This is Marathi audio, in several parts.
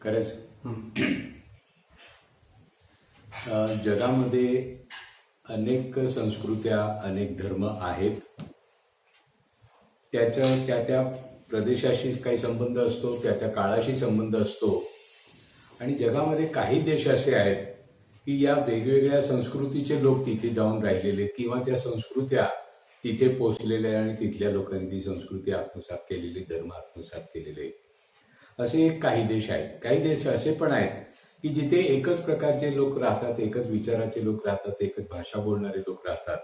करायचं. जगामध्ये अनेक संस्कृत्या, अनेक धर्म आहेत. त्या त्या प्रदेशाशी काही संबंध असतो, त्या त्या काळाशी संबंध असतो. आणि जगामध्ये काही देश असे आहेत की या वेगवेगळ्या संस्कृतीचे लोक तिथे जाऊन राहिलेले किंवा त्या संस्कृत्या तिथे पोचलेल्या आणि तिथल्या लोकांनी ती संस्कृती आत्मसात केलेली, धर्म आत्मसात केलेले, असे काही देश आहेत. काही देश असे पण आहेत की जिथे एकच प्रकारचे लोक राहतात, एकच विचाराचे लोक राहतात, एकच भाषा बोलणारे लोक राहतात.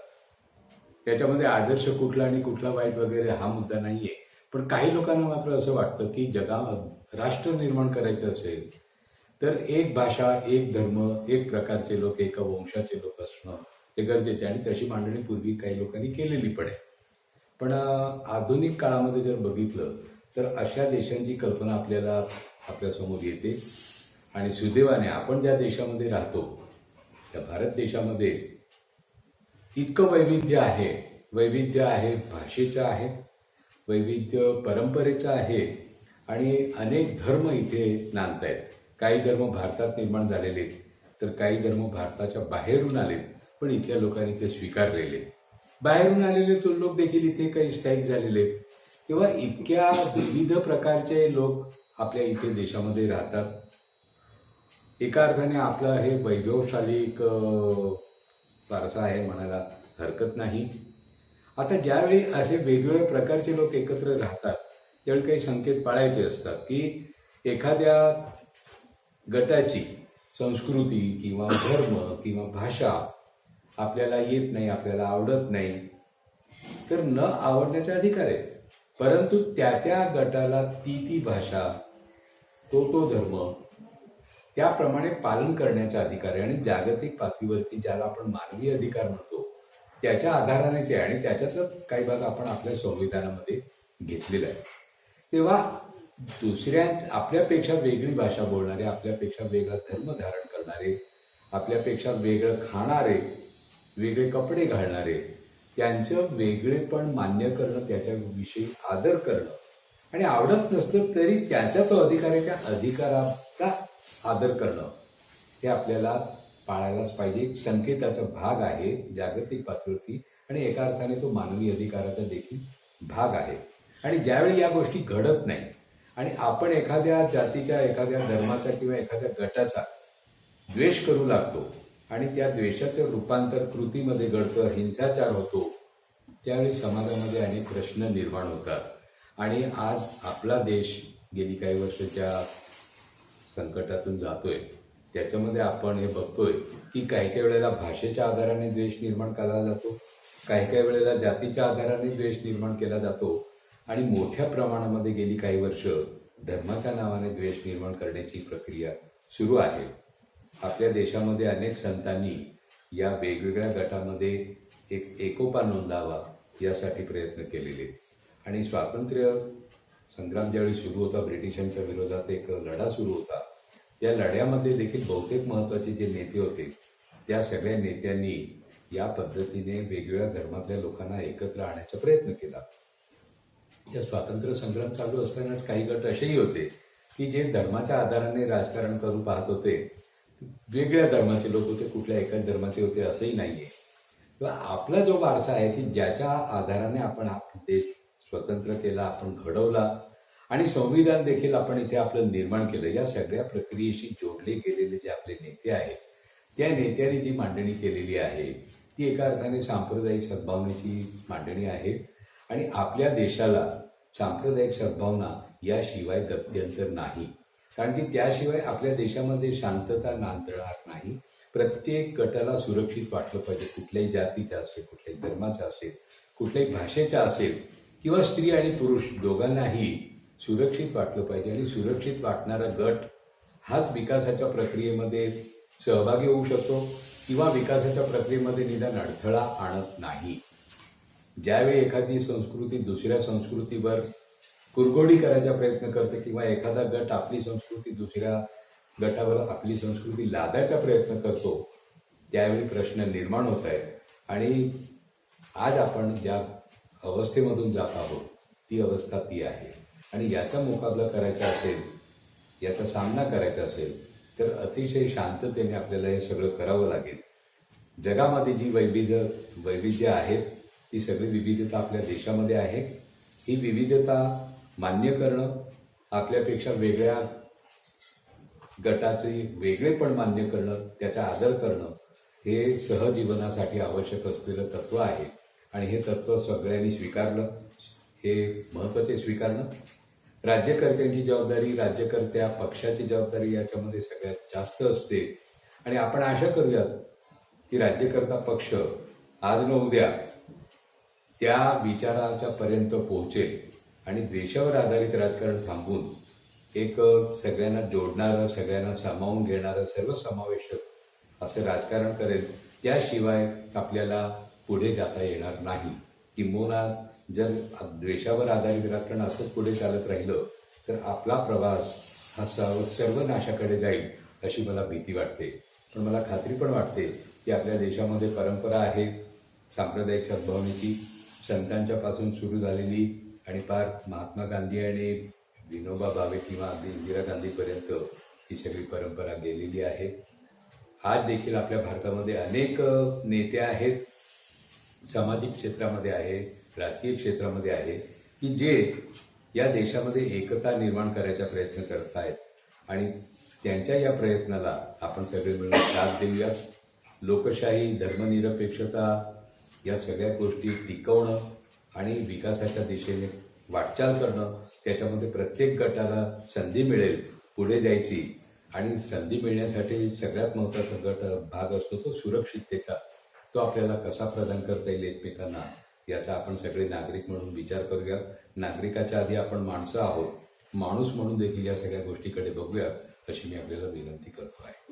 त्याच्यामध्ये आदर्श कुठला आणि कुठला वाईट वगैरे हा मुद्दा नाहीये. पण काही लोकांना मात्र असं वाटतं की राष्ट्र निर्माण करायचं असेल तर एक भाषा, एक धर्म, एक प्रकारचे लोक, एका वंशाचे लोक असणं हे गरजेचे आहे. आणि तशी मांडणी पूर्वी काही लोकांनी केलेली पण आहे. पण आधुनिक काळामध्ये जर बघितलं तर अशा देशांची कल्पना आपल्यासमोर येते. आणि सुदैवाने आपण ज्या देशामध्ये राहतो त्या भारत देशामध्ये इतकं वैविध्य आहे. वैविध्य आहे भाषेचं आहे, वैविध्य परंपरेचं आहे आणि अनेक धर्म इथे नांदत आहेत. काही धर्म भारतात निर्माण झालेले तर काही धर्म भारताच्या बाहेरून आलेत, पण इथल्या लोकांनी ते स्वीकारलेले. बाहेरून आलेले लोक देखील इथे काही स्थायिक झालेले किंवा इतक्या विविध प्रकारचे लोक आपल्या इथे देशामध्ये राहतात. एका अर्थाने आपलं हे वैभवशाली एक वारसा आहे म्हणायला हरकत नाही. आता ज्यावेळी असे वेगवेगळ्या प्रकारचे लोक एकत्र राहतात त्यावेळी काही संकेत पाळायचे असतात की एखाद्या गटाची संस्कृती किंवा धर्म किंवा भाषा आपल्याला येत नाही, आपल्याला आवडत नाही, तर न आवडण्याचा अधिकार आहे. परंतु त्या त्या गटाला ती भाषा, तो धर्म त्याप्रमाणे पालन करण्याचा अधिकार आहे. आणि जागतिक पातळीवरती ज्याला आपण मानवी अधिकार म्हणतो त्याच्या आधाराने ते, आणि त्याच्यातच काही भाग आपण आपल्या संविधानामध्ये घेतलेला आहे. तेव्हा आपल्यापेक्षा वेगळी भाषा बोलणारे, आपल्यापेक्षा वेगळा धर्म धारण करणारे, आपल्यापेक्षा वेगळं खाणारे, वेगळे कपडे घालणारे, त्यांचं वेगळेपण मान्य करणं, त्याच्याविषयी आदर करणं, आणि आवडत नसतं तरी त्याचा जो अधिकार आहे त्या अधिकाराचा आदर करणं हे आपल्याला पाळायलाच पाहिजे. संकेताचा भाग आहे जागतिक पातळीवरती आणि एका अर्थाने तो मानवी अधिकाराचा देखील भाग आहे. आणि ज्यावेळी या गोष्टी घडत नाही आणि आपण एखाद्या जातीच्या, एखाद्या धर्माचा किंवा एखाद्या गटाचा द्वेष करू लागतो आणि त्या द्वेषाचं रूपांतर कृतीमध्ये घडतं, हिंसाचार होतो, त्यावेळी समाजामध्ये अनेक प्रश्न निर्माण होतात. आणि आज आपला देश गेली काही वर्ष ज्या संकटातून जातोय त्याच्यामध्ये आपण हे बघतोय की काही वेळेला भाषेच्या आधाराने द्वेष निर्माण केला जातो, काही वेळेला जातीच्या आधाराने द्वेष निर्माण केला जातो, आणि मोठ्या प्रमाणामध्ये गेली काही वर्ष धर्माच्या नावाने द्वेष निर्माण करण्याची प्रक्रिया सुरू आहे. आपल्या देशामध्ये अनेक संतांनी या वेगवेगळ्या गटामध्ये एक एकोपा नोंदावा यासाठी प्रयत्न केलेले. आणि स्वातंत्र्य संग्राम ज्यावेळी सुरू होता, ब्रिटिशांच्या विरोधात एक लढा सुरू होता, त्या लढ्यामध्ये देखील बहुतेक महत्त्वाचे जे नेते होते त्या सगळ्या नेत्यांनी या पद्धतीने वेगवेगळ्या धर्मातल्या लोकांना एकत्र आणण्याचा प्रयत्न केला. या स्वातंत्र्य संग्राम चालू असतानाच काही गट असेही होते की जे धर्माच्या आधाराने राजकारण करू पाहत होते. वेगळ्या धर्माचे लोक होते, कुठल्या एकाच धर्माचे होते असंही नाहीये. किंवा आपला जो वारसा आहे की ज्याच्या आधाराने आपण आपला देश स्वतंत्र केला, आपण घडवला, आणि संविधान देखील आपण इथे आपलं निर्माण केलं, या सगळ्या प्रक्रियेशी जोडले गेलेले जे आपले नेते आहेत त्या नेत्यांनी जी मांडणी केलेली आहे ती एका अर्थाने सांप्रदायिक सद्भावनेची मांडणी आहे. आणि आपल्या देशाला सांप्रदायिक सद्भावना याशिवाय गत्यंतर नाही, कारण की त्याशिवाय आपल्या देशामध्ये शांतता नांदणार नाही. प्रत्येक गटाला सुरक्षित वाटलं पाहिजे, कुठल्याही जातीचा असेल, कुठल्याही धर्माचा असेल, कुठल्याही भाषेचा असेल, किंवा स्त्री आणि पुरुष दोघांनाही सुरक्षित वाटलं पाहिजे. आणि सुरक्षित वाटणारा गट हाच विकासाच्या प्रक्रियेमध्ये सहभागी होऊ शकतो किंवा विकासाच्या प्रक्रियेमध्ये निदान अडथळा आणत नाही. ज्यावेळी एखादी संस्कृती दुसऱ्या संस्कृतीवर कुरघोडी करायचा प्रयत्न करते किंवा एखादा गट आपली संस्कृती दुसऱ्या गटावर आपली संस्कृती लादायचा प्रयत्न करतो त्यावेळी प्रश्न निर्माण होत आहेत. आणि आज आपण ज्या अवस्थेमधून जात आहोत ती अवस्था ती आहे. आणि याचा मुकाबला करायचा असेल याचा सामना करायचा असेल तर अतिशय शांततेने आपल्याला हे सगळं करावं लागेल. जगामध्ये जी वैविध्य आहेत ती सगळी विविधता आपल्या देशामध्ये आहे. ही विविधता मान्य करणं, आपल्यापेक्षा वेगळ्या गटाचे वेगळेपण मान्य करणं, त्याचा आदर करणं हे सहजीवनासाठी आवश्यक असलेलं तत्व आहे. आणि हे तत्व सगळ्यांनी स्वीकारलं, हे महत्त्वाचे स्वीकारणं. राज्यकर्त्यांची जबाबदारी, राज्यकर्त्या पक्षाची जबाबदारी याच्यामध्ये सगळ्यात जास्त असते. आणि आपण आशा करूयात की राज्यकर्ता पक्ष आज न उद्या त्या विचाराच्या पर्यंत पोहोचेल आणि द्वेषावर आधारित राजकारण थांबून एक सगळ्यांना जोडणारं, सगळ्यांना सामावून घेणारं, सर्वसमावेशक असं राजकारण करेल. त्याशिवाय आपल्याला पुढे जाता येणार नाही. किंबहुना जर द्वेषावर आधारित राजकारण असंच पुढे चालत राहिलं तर आपला प्रवास हा सर्वनाशाकडे जाईल अशी मला भीती वाटते. पण मला खात्री पण वाटते की आपल्या देशामध्ये परंपरा आहे सांप्रदायिक सद्भावनेची, संतांच्यापासून सुरू झालेली आणि पार महात्मा गांधी आणि विनोबा भावे किंवा अगदी इंदिरा गांधीपर्यंत ही सगळी परंपरा गेलेली आहे. आज देखील आपल्या भारतामध्ये अनेक नेते आहेत, सामाजिक क्षेत्रामध्ये आहे, राजकीय क्षेत्रामध्ये आहे की जे या देशामध्ये एकता निर्माण करायचा प्रयत्न करत आहेत. आणि त्यांच्या या प्रयत्नाला आपण सगळे मिळून साथ देऊयात. लोकशाही, धर्मनिरपेक्षता या सगळ्या गोष्टी टिकवणं आणि विकासाच्या दिशेने वाटचाल करणं, त्याच्यामध्ये प्रत्येक गटाला संधी मिळेल पुढे जायची. आणि संधी मिळण्यासाठी सगळ्यात महत्त्वाचा भाग असतो तो सुरक्षिततेचा. तो आपल्याला कसा प्रदान करता येईल एकमेकांना याचा आपण सगळे नागरिक म्हणून विचार करूया. नागरिकाच्या आधी आपण माणसं आहोत, माणूस म्हणून देखील या सगळ्या गोष्टीकडे बघूया अशी मी आपल्याला विनंती करतो आहे.